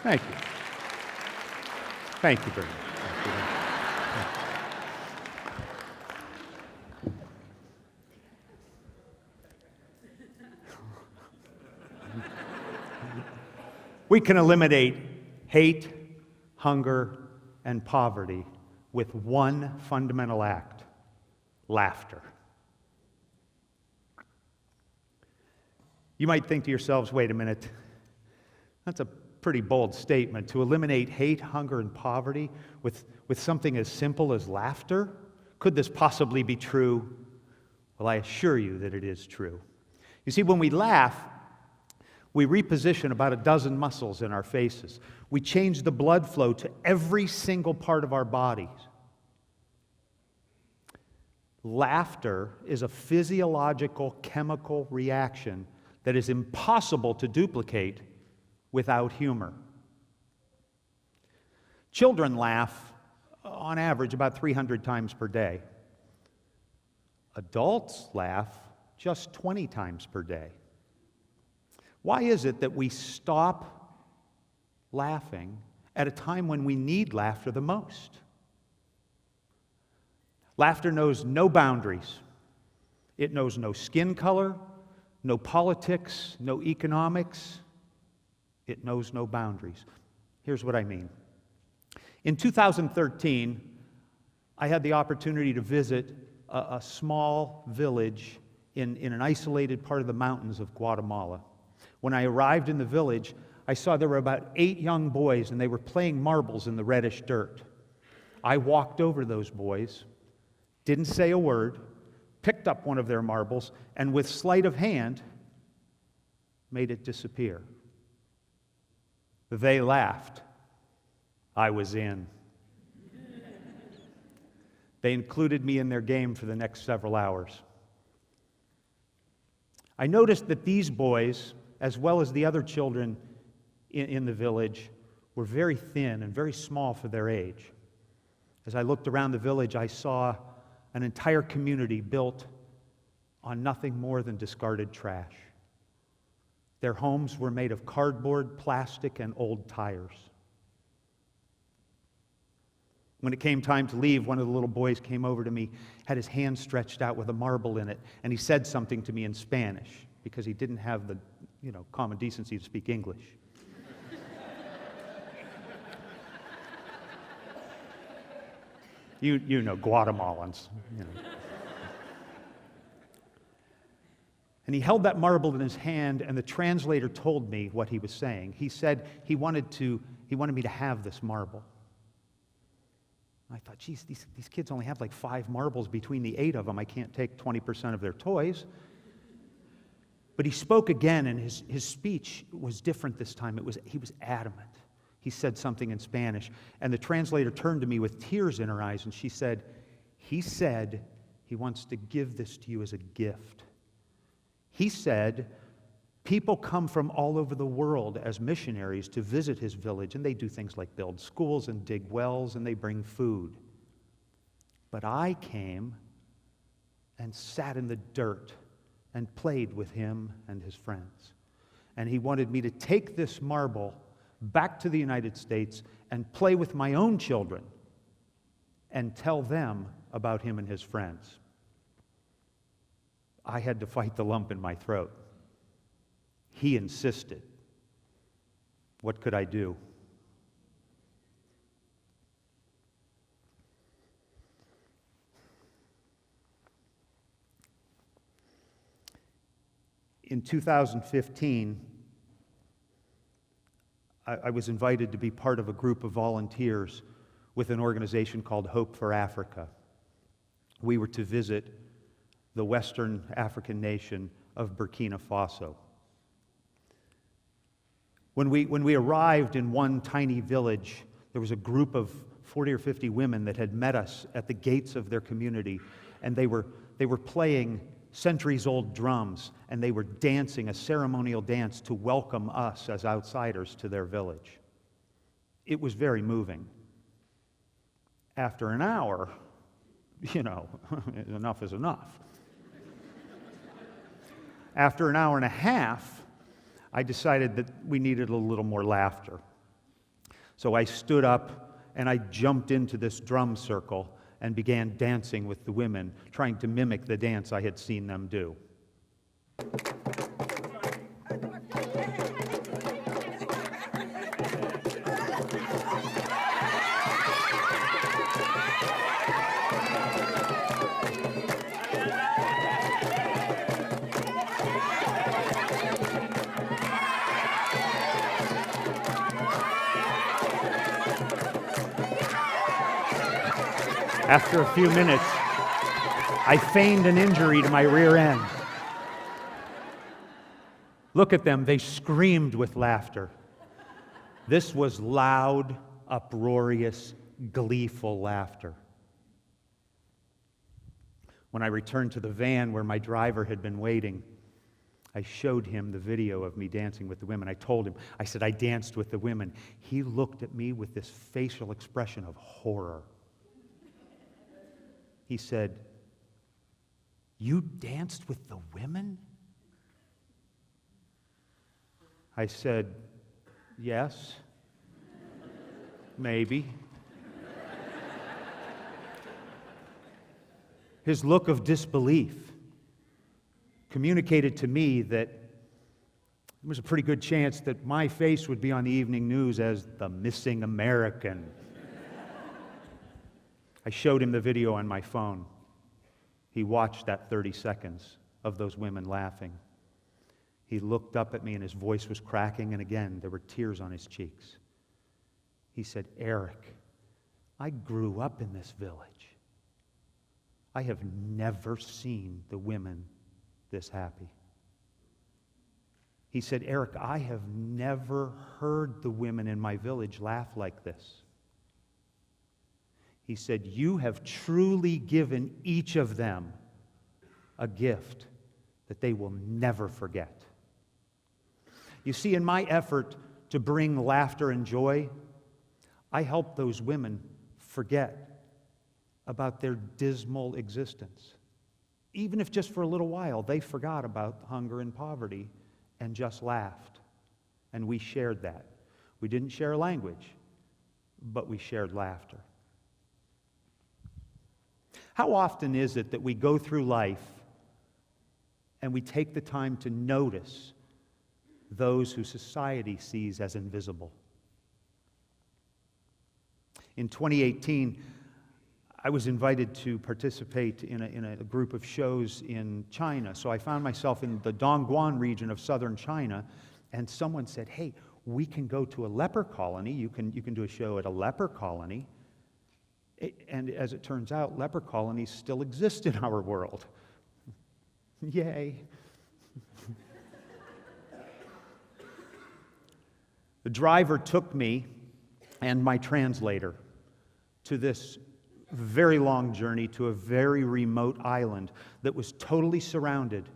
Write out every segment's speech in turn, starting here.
Thank you. Thank you very much. Thank you. We can eliminate hate, hunger, and poverty with one fundamental act: laughter. You might think to yourselves, wait a minute, that's a pretty bold statement, to eliminate hate, hunger, and poverty with something as simple as laughter? Could this possibly be true? Well, I assure you that it is true. You see, when we laugh, we reposition about a dozen muscles in our faces. We change the blood flow to every single part of our bodies. Laughter is a physiological chemical reaction that is impossible to duplicate without humor. Children laugh, on average, about 300 times per day. Adults laugh just 20 times per day. Why is it that we stop laughing at a time when we need laughter the most? Laughter knows no boundaries. It knows no skin color, no politics, no economics. It knows no boundaries. Here's what I mean. In 2013, I had the opportunity to visit a small village in an isolated part of the mountains of Guatemala. When I arrived in the village, I saw there were about 8 young boys, and they were playing marbles in the reddish dirt. I walked over those boys, didn't say a word, picked up one of their marbles, and with sleight of hand, made it disappear. They laughed. I was in. They included me in their game for the next several hours. I noticed that these boys, as well as the other children in the village, were very thin and very small for their age. As I looked around the village, I saw an entire community built on nothing more than discarded trash. Their homes were made of cardboard, plastic, and old tires. When it came time to leave, one of the little boys came over to me, had his hand stretched out with a marble in it, and he said something to me in Spanish because he didn't have the, common decency to speak English. You know, Guatemalans. And he held that marble in his hand, and the translator told me what he was saying. He said he wanted me to have this marble. I thought, geez, these kids only have like 5 marbles between the 8 of them. I can't take 20% of their toys. But he spoke again, and his speech was different this time. He was adamant. He said something in Spanish, and the translator turned to me with tears in her eyes, and she said, he said he wants to give this to you as a gift. He said, people come from all over the world as missionaries to visit his village, and they do things like build schools and dig wells, and they bring food. But I came and sat in the dirt and played with him and his friends. And he wanted me to take this marble back to the United States and play with my own children and tell them about him and his friends. I had to fight the lump in my throat. He insisted. What could I do? In 2015, I was invited to be part of a group of volunteers with an organization called Hope for Africa. We were to visit the Western African nation of Burkina Faso. When we arrived in one tiny village, there was a group of 40 or 50 women that had met us at the gates of their community, and they were playing centuries-old drums, and they were dancing a ceremonial dance to welcome us as outsiders to their village. It was very moving. After an hour, enough is enough. After an hour and a half, I decided that we needed a little more laughter. So I stood up and I jumped into this drum circle and began dancing with the women, trying to mimic the dance I had seen them do. After a few minutes, I feigned an injury to my rear end. Look at them, they screamed with laughter. This was loud, uproarious, gleeful laughter. When I returned to the van where my driver had been waiting, I showed him the video of me dancing with the women. I told him, I said, I danced with the women. He looked at me with this facial expression of horror. He said, "You danced with the women?" I said, "Yes, maybe." His look of disbelief communicated to me that there was a pretty good chance that my face would be on the evening news as the missing American. I showed him the video on my phone. He watched that 30 seconds of those women laughing. He looked up at me and his voice was cracking, and again, there were tears on his cheeks. He said, "Eric, I grew up in this village. I have never seen the women this happy." He said, "Eric, I have never heard the women in my village laugh like this." He said, "You have truly given each of them a gift that they will never forget." You see, in my effort to bring laughter and joy, I helped those women forget about their dismal existence. Even if just for a little while, they forgot about hunger and poverty and just laughed. And we shared that. We didn't share language, but we shared laughter. How often is it that we go through life and we take the time to notice those who society sees as invisible? In 2018, I was invited to participate in a group of shows in China. So I found myself in the Dongguan region of southern China, and someone said, "Hey, we can go to a leper colony. You can do a show at a leper colony." And as it turns out, leper colonies still exist in our world. Yay. The driver took me and my translator to this very long journey to a very remote island that was totally surrounded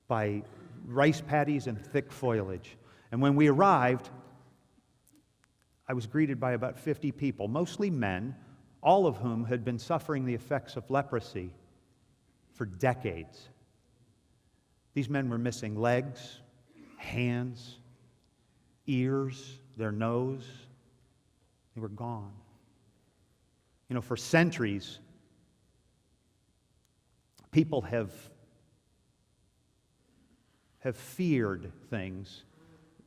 by rice paddies and thick foliage. And when we arrived, I was greeted by about 50 people, mostly men, all of whom had been suffering the effects of leprosy for decades. These men were missing legs, hands, ears, their nose. They were gone. You know, for centuries, people have feared things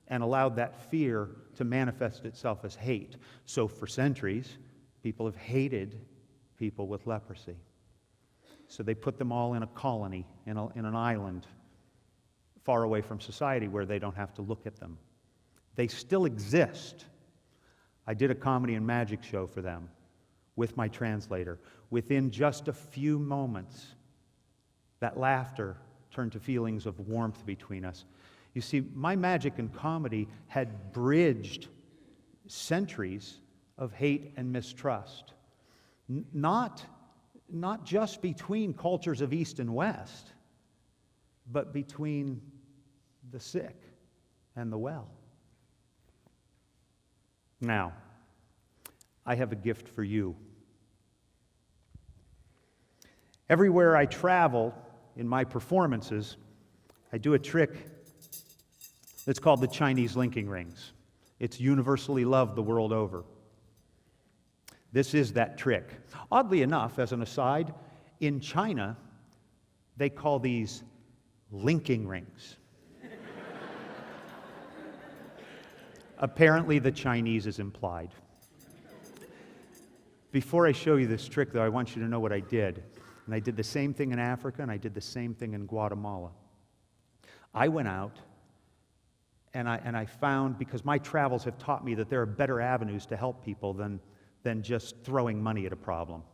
and allowed that fear to manifest itself as hate. So for centuries, people have hated people with leprosy. So they put them all in a colony, in an island, far away from society where they don't have to look at them. They still exist. I did a comedy and magic show for them with my translator. Within just a few moments, that laughter turned to feelings of warmth between us. You see, my magic and comedy had bridged centuries of hate and mistrust. Not just between cultures of East and West, but between the sick and the well. Now, I have a gift for you. Everywhere I travel in my performances, I do a trick that's called the Chinese linking rings. It's universally loved the world over. This is that trick. Oddly enough, as an aside, in China, they call these linking rings. Apparently, the Chinese is implied. Before I show you this trick, though, I want you to know what I did. And I did the same thing in Africa, and I did the same thing in Guatemala. I went out, and I found, because my travels have taught me that there are better avenues to help people than just throwing money at a problem.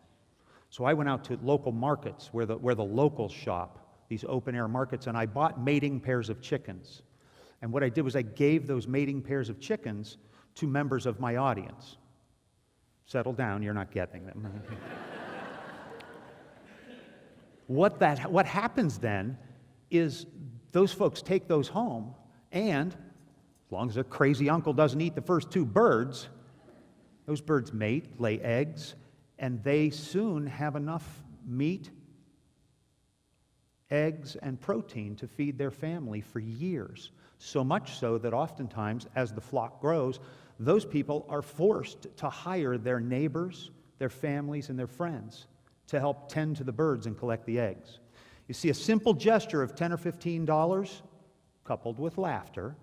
So I went out to local markets where the locals shop, these open-air markets, and I bought mating pairs of chickens. And what I did was I gave those mating pairs of chickens to members of my audience. Settle down, you're not getting them. What happens then is those folks take those home, and as long as their crazy uncle doesn't eat the first 2 birds, those birds mate, lay eggs, and they soon have enough meat, eggs, and protein to feed their family for years. So much so that oftentimes, as the flock grows, those people are forced to hire their neighbors, their families, and their friends to help tend to the birds and collect the eggs. You see, a simple gesture of $10 or $15, coupled with laughter,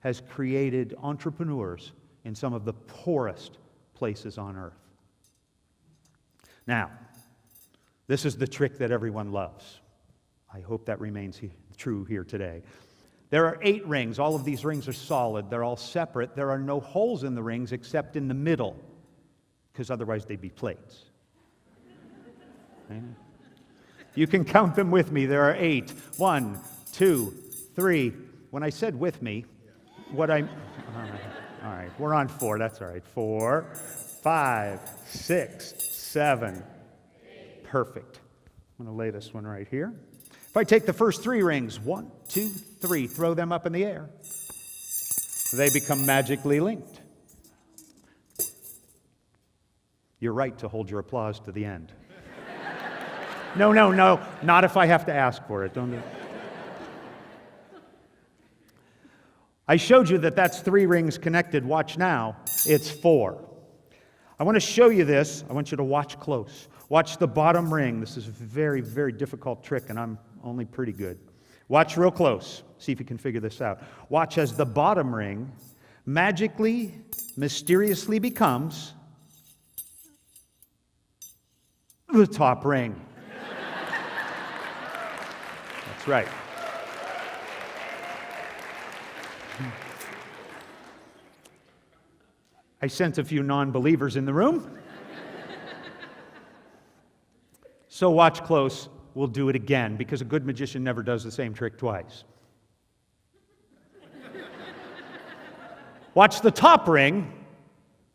has created entrepreneurs in some of the poorest places on earth. Now, this is the trick that everyone loves. I hope that remains true here today. There are 8 rings. All of these rings are solid. They're all separate. There are no holes in the rings except in the middle, because otherwise they'd be plates. Okay? You can count them with me. There are 8. 1, 2, 3. When I said with me, all right, we're on 4. That's all right. 4, 5, 6, 7. Perfect. I'm going to lay this one right here. If I take the first 3 rings, 1, 2, 3, throw them up in the air, they become magically linked. You're right to hold your applause to the end. No, not if I have to ask for it. Don't do it. I showed you that that's 3 rings connected. Watch now. It's 4. I want to show you this. I want you to watch close. Watch the bottom ring. This is a very, very difficult trick, and I'm only pretty good. Watch real close. See if you can figure this out. Watch as the bottom ring magically, mysteriously becomes the top ring. That's right. I sense a few non-believers in the room. So watch close. We'll do it again, because a good magician never does the same trick twice. Watch the top ring.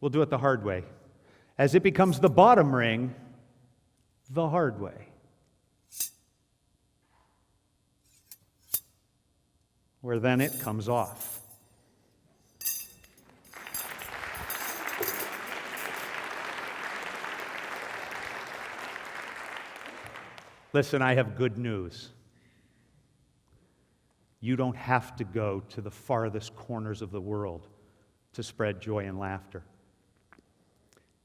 We'll do it the hard way. As it becomes the bottom ring, the hard way. Where then it comes off. Listen, I have good news. You don't have to go to the farthest corners of the world to spread joy and laughter.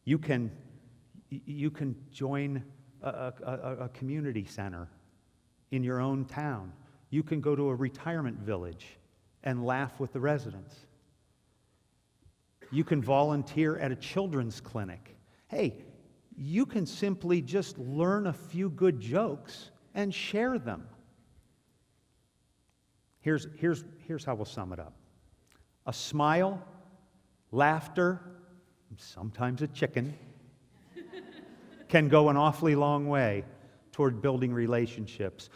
You can join a community center in your own town. You can go to a retirement village and laugh with the residents. You can volunteer at a children's clinic. Hey, you can simply just learn a few good jokes and share them. Here's how we'll sum it up. A smile, laughter, sometimes a chicken, can go an awfully long way toward building relationships.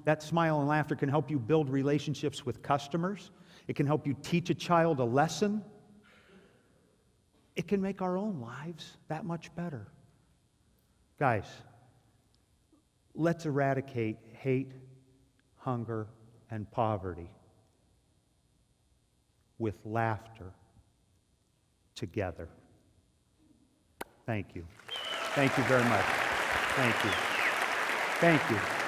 That smile and laughter can help you build relationships with customers. It can help you teach a child a lesson. It can make our own lives that much better. Guys, let's eradicate hate, hunger, and poverty with laughter together. Thank you. Thank you very much. Thank you. Thank you.